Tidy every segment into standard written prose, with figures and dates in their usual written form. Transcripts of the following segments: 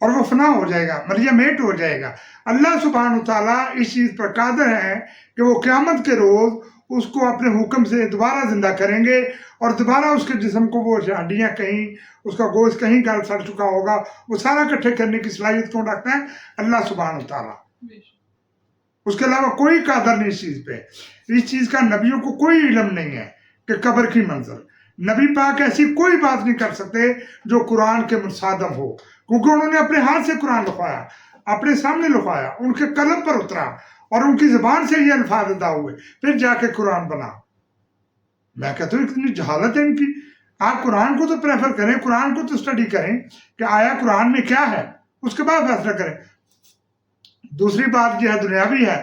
اور وہ فنا ہو جائے گا، مرجمیٹ ہو جائے گا۔ اللہ سبحانہ تعالیٰ اس چیز پر قادر ہے کہ وہ قیامت کے روز اس کو اپنے حکم سے دوبارہ زندہ کریں گے، اور دوبارہ اس کے جسم کو وہ ہڈیاں کہیں، اس کا گوشت کہیں گل سڑ چکا ہوگا، وہ سارا اکٹھے کرنے کی صلاحیت کون رکھتا ہے؟ اللہ سبحانہ تعالیٰ۔ اس کے علاوہ کوئی قادر نہیں اس چیز پہ۔ اس چیز کا نبیوں کو کوئی علم نہیں ہے کہ قبر کی منظر، نبی پاک ایسی کوئی بات نہیں کر سکتے جو قرآن کے مصادم ہو، کیونکہ انہوں نے اپنے ہاتھ سے قرآن لکھوایا، اپنے سامنے لکھوایا، ان کے قلم پر اترا، اور ان کی زبان سے یہ الفاظ ادا ہوئے، پھر جا کے قرآن بنا۔ میں کہتا ہوں اتنی جہالت ہے ان کی۔ آپ قرآن کو تو پریفر کریں، قرآن کو تو اسٹڈی کریں کہ آیا قرآن میں کیا ہے، اس کے بعد فیصلہ کریں۔ دوسری بات یہ ہے، دنیاوی ہے،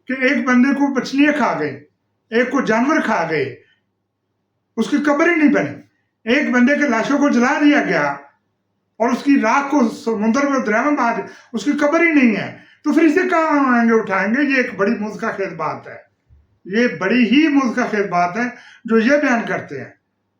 کہ ایک بندے کو مچھلیاں کھا گئی، ایک کو جانور کھا گئے، اس کی قبر ہی نہیں بنی، ایک بندے کے لاشوں کو جلا دیا گیا اور اس کی راکھ کو سمندر میں دریا میں مار، اس کی قبر ہی نہیں ہے، تو پھر اسے کہاں آئیں گے اٹھائیں گے؟ یہ ایک بڑی مضحکہ خیز بات ہے، یہ بڑی ہی مضحکہ خیز بات ہے جو یہ بیان کرتے ہیں۔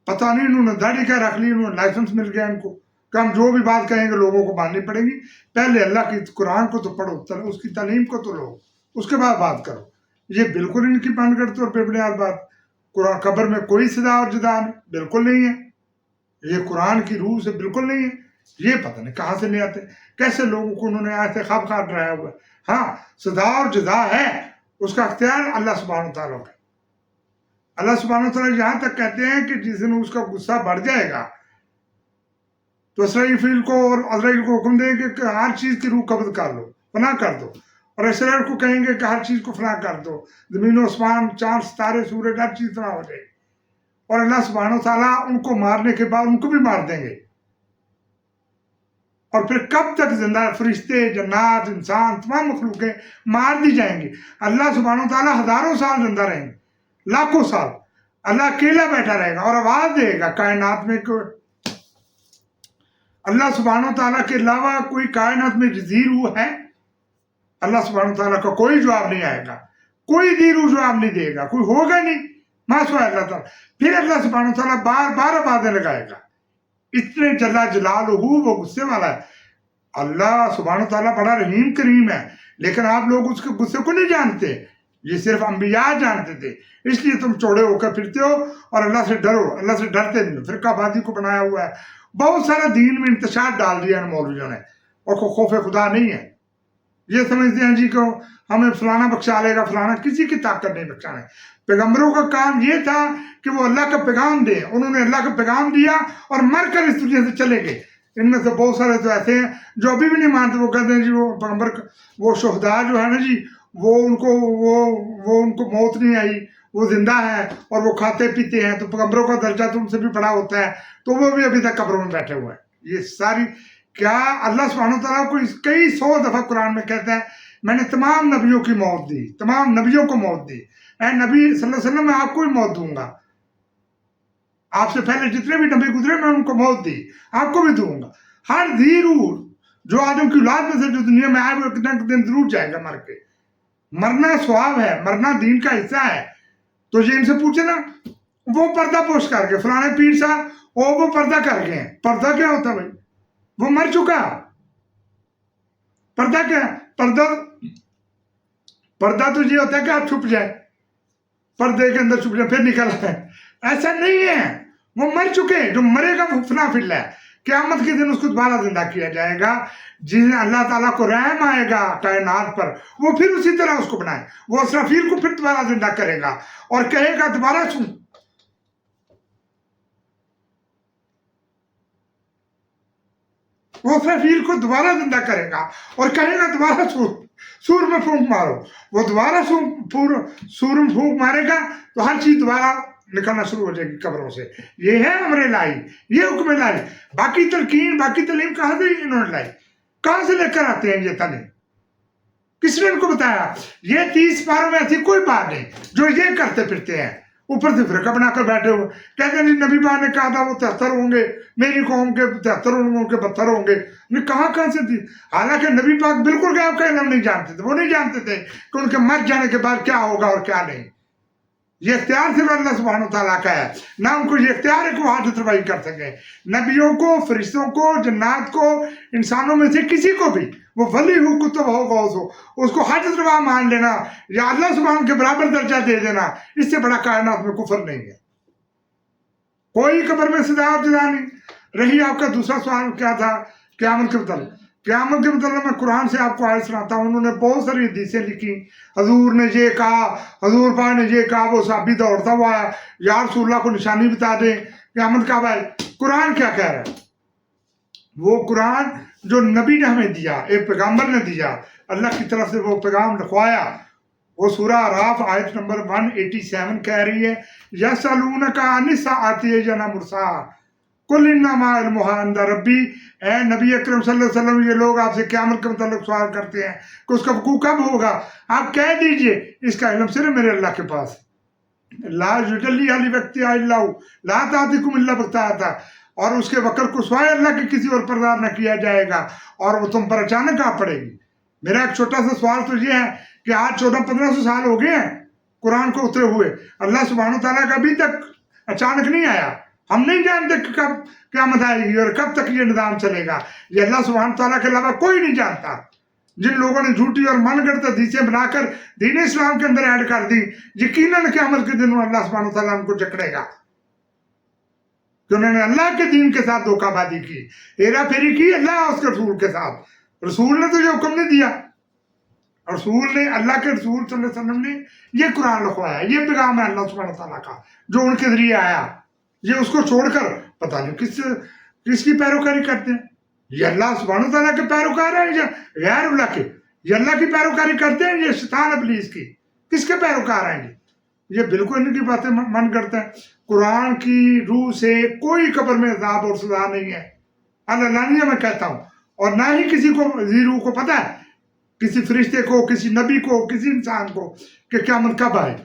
پتہ نہیں انہوں نے داڑھی کیا رکھ لی، انہوں نے لائسنس مل گیا ان کو کہ ہم جو بھی بات کہیں گے لوگوں کو ماننی پڑے گی۔ پہلے اللہ کی قرآن کو تو پڑھو، اس کی تعلیم کو تو لو، اس کے بعد بات کرو۔ یہ بالکل ان کی پن گڑت اور بے بنیاد بات۔ قرآن قبر میں کوئی صدا اور جدا نہیں، بالکل نہیں ہے، یہ قرآن کی روح سے بالکل نہیں ہے۔ یہ پتہ نہیں کہاں سے لے آتے، کیسے لوگوں کو انہوں نے ایسے خواب خواب ڈرایا ہوا ہے۔ ہاں صدا اور جدا ہے، اس کا اختیار اللہ سبحانہ تعالیٰ کا۔ اللہ سبحانہ تعالیٰ یہاں تک کہتے ہیں کہ جس دن اس کا غصہ بڑھ جائے گا تو اسرائیل کو اور عزرائیل کو حکم دیں گے کہ ہر چیز کی روح قبض کر لو، فنا کر دو، اور اسرائیل کو کہیں گے کہ ہر چیز کو فنا کر دو، زمین و آسمان، چاند ستارے سورج ہر چیز فنا ہو جائے گی، اور اللہ سبحانہ تعالیٰ ان کو مارنے کے بعد ان کو بھی مار دیں گے۔ اور پھر کب تک زندہ فرشتے، جنات، انسان، تمام مخلوقیں مار دی جائیں گی؟ اللہ سبحانہ تعالیٰ ہزاروں سال زندہ رہیں گے، لاکھوں سال اللہ اکیلا بیٹھا رہے گا اور آواز دے گا کائنات میں کہ اللہ سبحانہ تعالیٰ کے علاوہ کوئی کائنات میں جزیر روح ہے؟ اللہ سبحانہ تعالیٰ کا کوئی جواب نہیں آئے گا، کوئی ذی روح جواب نہیں دے گا، کوئی ہوگا نہیں، ما سوائے اللہ تعالیٰ۔ پھر اللہ سبحانہ تعالیٰ بار بار آوازیں لگائے گا، اتنے جل جلالہ وہ غصے والا ہے۔ اللہ سبحانہ تعالیٰ بڑا رحیم کریم ہے، لیکن آپ لوگ اس کے غصے کو نہیں جانتے، یہ صرف انبیاء جانتے تھے، اس لیے تم چوڑے ہو کر پھرتے ہو اور اللہ سے ڈرو، اللہ سے ڈرتے نہیں۔ فرقہ بازی کو بنایا ہوا ہے، بہت سارا دین میں انتشار ڈال دیا ان مولویوں نے، اور خوف خدا نہیں ہے۔ یہ سمجھتے ہیں جی کہ ہمیں فلانا بخشا لے گا، فلانا، کسی کی طاقت نہیں بخشانے۔ پیغمبروں کا کام یہ تھا کہ وہ اللہ کا پیغام دیں، انہوں نے اللہ کا پیغام دیا اور مر کر اس دنیا سے چلے گئے۔ ان میں سے بہت سارے تو ایسے ہیں جو ابھی بھی نہیں مانتے، وہ کہتے ہیں جی وہ پیغمبر، وہ شہداء جو ہے نا جی، وہ ان کو موت نہیں آئی، وہ زندہ ہے اور وہ کھاتے پیتے ہیں، تو پیغمبروں کا درجہ تو ان سے بھی بڑا ہوتا ہے، تو وہ بھی ابھی تک قبروں میں بیٹھے ہوئے ہیں۔ یہ ساری کیا اللہ سبحانہ تعالیٰ کو کئی سو دفعہ قرآن میں کہتا ہے میں نے تمام نبیوں کی موت دی، تمام نبیوں کو موت دی، اے نبی صلی اللہ علیہ وسلم میں آپ کو بھی موت دوں گا، آپ سے پہلے جتنے بھی نبی گزرے میں ان کو موت دی، آپ کو بھی دوں گا۔ ہر ذی روح جو آدم کی اولاد میں سے جو دنیا میں آئے وہ ایک نہ ایک دن ضرور جائے گا مر کے۔ مرنا ثواب ہے، مرنا دین کا حصہ ہے۔ تو یہ ان سے پوچھے نا، وہ پردہ پوش کر کے فلانے پیر صاحب وہ پردہ کر گئے ہیں، پردہ کیا ہوتا ہے بھائی؟ وہ مر چکا۔ پردہ کیا ہے؟ پردہ تو یہ ہوتا ہے کہ آپ چھپ جائیں، پردے کے اندر چھپ جائیں پھر نکل آئے، ایسا نہیں ہے۔ وہ مر چکے، جو مرے گا وہ فنا فل ہے، قیامت کے دن اس کو دوبارہ زندہ کیا جائے گا۔ جن اللہ تعالیٰ کو رحم آئے گا کائنات پر، وہ پھر اسی طرح اس کو بنائے، وہ اسرافیل کو پھر دوبارہ زندہ کرے گا اور کہے گا دوبارہ سن، وہ اسرافیل کو دوبارہ زندہ کرے گا اور کہے گا دوبارہ سور میں پھونک مارو، وہ دوبارہ سور میں پھونک مارے گا تو ہر چیز دوبارہ نکلنا شروع ہو جائے گی قبروں سے۔ یہ ہے امر الہی، یہ حکم الہی۔ باقی تلقین، باقی تعلیم کہاں سے انہوں نے لائی؟ کہاں سے لے کر آتے ہیں یہ تعلیم؟ کس نے ان کو بتایا؟ یہ 30 پاروں میں ایسی کوئی بات نہیں جو یہ کرتے پھرتے ہیں، اوپر سے فرقہ بنا کر بیٹھے ہوئے، کہتے ہیں نبی پاک نے کہا تھا وہ 73 ہوں گے، میری قوم کے 73 ہوں گے، ان کے 72 ہوں گے۔ کہاں سے تھی؟ حالانکہ نبی پاک بالکل غیب کا علم نہیں جانتے تھے، وہ نہیں جانتے تھے کہ ان کے مر جانے کے بعد کیا ہوگا اور کیا نہیں۔ یہ اختیار صرف اللہ سبحانہ تعالیٰ کا ہے، نہ ان کو یہ اختیار ہے کہ وہ حاجت روائی کر سکے. نبیوں کو، فرشتوں کو، جنات کو، انسانوں میں سے کسی کو بھی، وہ ولی ہو، کتب ہو، غوث ہو، اس کو حاجت روا مان لینا یا اللہ سبحانہ کے برابر درجہ دے دینا، اس سے بڑا کائنات میں کفر نہیں ہے. کوئی قبر میں صدا اور جدا نہیں. رہی آپ کا دوسرا سوال کیا تھا قیامت کے متعلق. قیامت کے متعلق میں قرآن سے آپ کو آیت سناتا ہوں. انہوں نے بہت ساری حدیثیں لکھی. حضور نے یہ کہا، حضور پاک نے یہ کہا، وہ صحابی دوڑتا ہوا ہے، یا رسول اللہ کو نشانی بتا دیں قیامت کب ہے. قرآن کیا کہہ رہا ہے؟ وہ قرآن جو نبی نے ہمیں دیا، ایک پیغمبر نے دیا، اللہ کی طرف سے وہ پیغام لکھوایا. وہ سورہ اعراف آیت نمبر 187 کہہ رہی ہے یسألونک عن الساعۃ ایان مرساہا قل انما علمها عند ربی. اے نبی اکرم صلی اللہ علیہ وسلم، یہ لوگ آپ سے قیامت کے متعلق سوال کرتے ہیں کہ اس کا وقوع کب ہوگا. آپ کہہ دیجئے اس کا علم صرف میرے اللہ کے پاس ہے. لا یجلیہا لوقتہا الا ہو لا تأتیکم الا بغتۃ. اور اس کے وقت کو سوائے اللہ کے کسی اور پردار نہ کیا جائے گا، اور وہ تم پر اچانک آ پڑے گی. میرا ایک چھوٹا سا سوال تو یہ ہے کہ آج 1400-1500 سال ہو گئے ہیں قرآن کو اترے ہوئے، اللہ سبحانہ تعالیٰ کا ابھی تک اچانک نہیں آیا. ہم نہیں جانتے کہ کب قیامت آئے گی اور کب تک یہ نظام چلے گا. یہ اللہ سبحانہ تعالیٰ کے علاوہ کوئی نہیں جانتا. جن لوگوں نے جھوٹی اور من گھڑت حدیثیں بنا کر دین اسلام کے اندر ایڈ کر دی، یقیناً قیامت کے دن اللہ سبحانہ تعالیٰ ان کو جکڑے گا کہ انہوں نے اللہ کے دین کے ساتھ دھوکہ بازی کی، ہیرا پھیری کی اللہ اور اس کے رسول کے ساتھ. رسول نے تو یہ حکم نہیں دیا. رسول نے، اللہ کے رسول صلی اللہ علیہ وسلم نے یہ قرآن لکھوایا، یہ پیغام ہے اللہ سبحانہ تعالیٰ کا جو ان کے ذریعے آیا. یہ اس کو چھوڑ کر پتہ نہیں کس کی پیروکاری کرتے ہیں. یہ اللہ سبحانہ تعالیٰ کے پیروکار ہیں یا غیر اللہ کے؟ یہ اللہ کی پیروکاری کرتے ہیں، یہ شیطان ابلیس کی. کس کے پیروکار ہیں یہ بالکل ان کی باتیں من کرتے ہیں. قرآن کی روح سے کوئی قبر میں عذاب اور سزا نہیں ہے، اللہ میں کہتا ہوں. اور نہ ہی کسی کو ذی روح کو پتہ ہے، کسی فرشتے کو، کسی نبی کو، کسی انسان کو کہ قیامت کب آئے.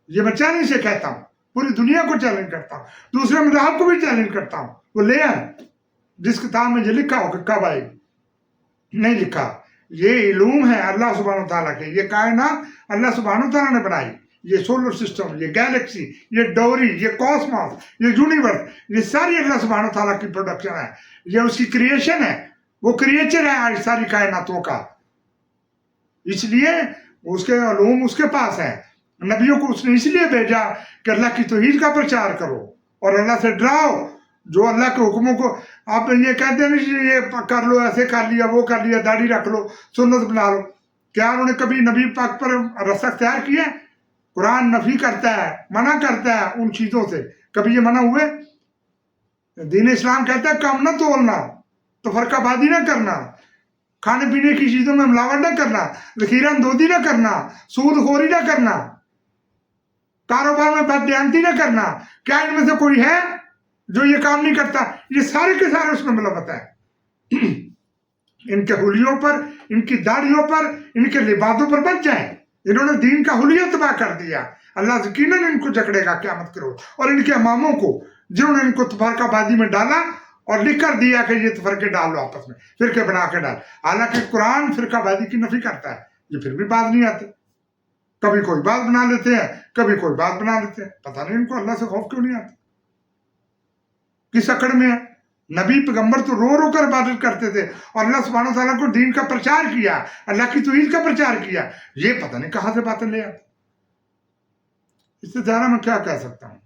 یہ میں چیلنج سے کہتا ہوں، پوری دنیا کو چیلنج کرتا ہوں، دوسرے مذاہب کو بھی چیلنج کرتا ہوں. وہ لے آئیں جس کتاب میں یہ لکھا ہو کہ کب آئے گی. نہیں لکھا. یہ علوم ہے اللہ سبحانہ تعالیٰ کے. یہ کائنات اللہ سبحانہ تعالیٰ نے بنائی. یہ سولر سسٹم، یہ گیلیکسی، یہ ڈوری، یہ کاسموس، یہ یونیورس، یہ ساری اللہ سبحانہ تعالیٰ کی پروڈکشن ہے. یہ اس کی کریشن ہے. وہ کریچر ہے آج ساری کائناتوں کا. اس لیے اس کے علوم اس کے پاس ہیں. نبیوں کو اس نے اس لیے بھیجا کہ اللہ کی توحید کا پرچار کرو اور اللہ سے ڈراؤ. جو اللہ کے حکموں کو آپ یہ کہتے ہیں کہ یہ کر لو، ایسے کر لیا، وہ کر لیا، داڑھی رکھ لو، سنت بنا لو. کیا انہوں نے کبھی نبی پاک پر رس اختیار کیا؟ قرآن نفی کرتا ہے، منع کرتا ہے ان چیزوں سے. کبھی یہ منع ہوئے؟ دین اسلام کہتا ہے کم نہ تولنا، تو فرقہ بازی نہ کرنا، کھانے پینے کی چیزوں میں ملاوٹ نہ کرنا، ذخیرہ اندوزی نہ کرنا، سود خوری نہ کرنا، کاروبار میں بددیانتی نہ کرنا. کیا ان میں سے کوئی ہے جو یہ کام نہیں کرتا؟ یہ سارے کے سارے اس میں ملوث ہیں. ان کے حلیوں پر، ان کی داڑھیوں پر، ان کے لباسوں پر بچ جائیں. انہوں نے دین کا حلیہ تباہ کر دیا. اللہ یقیناً ان کو جکڑے گا قیامت کے روز. اور ان کے اماموں کو جنہوں نے ان کو فرقہ بازی میں ڈالا اور لکھ کر دیا کہ یہ فرقے ڈال لو آپس میں، فرقے بنا کے ڈال. حالانکہ قرآن فرقہ بازی کی نفی کرتا ہے. یہ پھر بھی بات نہیں آتے. کبھی کوئی بات بنا لیتے ہیں، کبھی کوئی بات بنا لیتے ہیں. پتہ نہیں ان کو اللہ سے خوف کیوں نہیں آتا، کس اکڑ میں ہے. نبی پیغمبر تو رو رو کر عبادت کرتے تھے اور اللہ سبحانہ تعالیٰ کو دین کا پرچار کیا، اللہ کی توحید کا پرچار کیا. یہ پتہ نہیں کہاں سے باتیں لے آتے. اس سے زیادہ میں کیا کہہ سکتا ہوں.